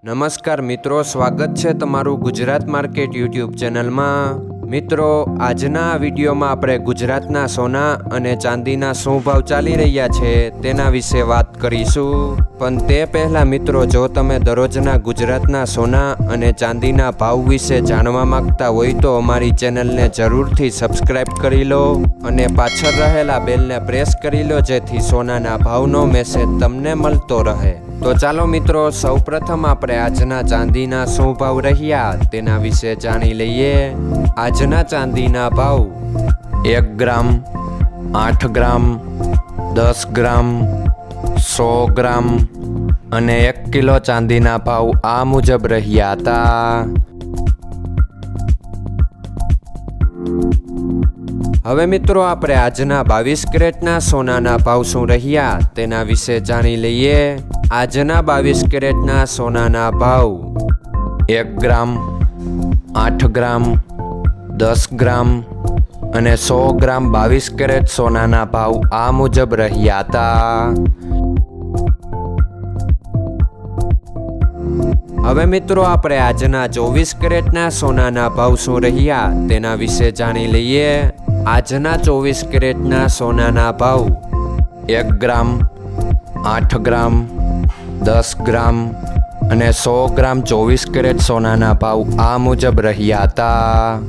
નમસ્કાર મિત્રો, સ્વાગત છે તમારું ગુજરાત માર્કેટ યુટ્યુબ ચેનલમાં। મિત્રો, આજના વિડીયોમાં આપણે ગુજરાતના સોના અને ચાંદીના શું ભાવ ચાલી રહ્યા છે તેના વિશે વાત કરીશું। પણ તે પહેલાં મિત્રો, જો તમે દરરોજના ગુજરાતના સોના અને ચાંદીના ભાવ વિશે જાણવા માંગતા હોય તો અમારી ચેનલને જરૂરથી સબસ્ક્રાઈબ કરી લો અને પાછળ રહેલા બેલને પ્રેસ કરી લો, જેથી સોનાના ભાવનો મેસેજ તમને મળતો રહે। તો ચાલો મિત્રો, સૌપ્રથમ આપણે આજના ચાંદીના શું ભાવ રહ્યા તેના વિશે જાણી લઈએ। આજના ચાંદીના ભાવ 1 ગ્રામ, 8 ગ્રામ, 10 ગ્રામ, 100 ગ્રામ અને 1 કિલો ચાંદીના ભાવ આ મુજબ રહ્યા હતા। હવે મિત્રો, આપણે આજના 22 કેરેટના સોનાના ભાવ શું રહ્યા તેના વિશે જાણી લઈએ। આજના 22 કેરેટના સોનાના ભાવ 1 ગ્રામ, 8 ગ્રામ, 10 ગ્રામ અને 100 ગ્રામ 22 કેરેટ સોનાના ભાવ આ મુજબ રહ્યા હતા। હવે મિત્રો, આપણે આજના 24 કેરેટના સોનાના ભાવ શું રહ્યા તેના વિશે જાણી લઈએ। આજના 24 કેરેટના સોનાના ભાવ 1 ગ્રામ, 8 ગ્રામ, 10 ગ્રામ અને 100 ગ્રામ 24 કેરેટ સોનાના ભાવ આ મુજબ રહ્યા હતા।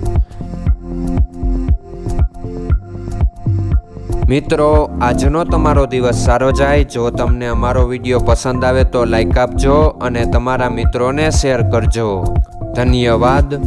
મિત્રો, આજનો તમારો દિવસ સારો જાય। જો તમને અમારો વિડીયો પસંદ આવે તો લાઈક આપજો અને તમારા મિત્રોને શેર કરજો। ધન્યવાદ।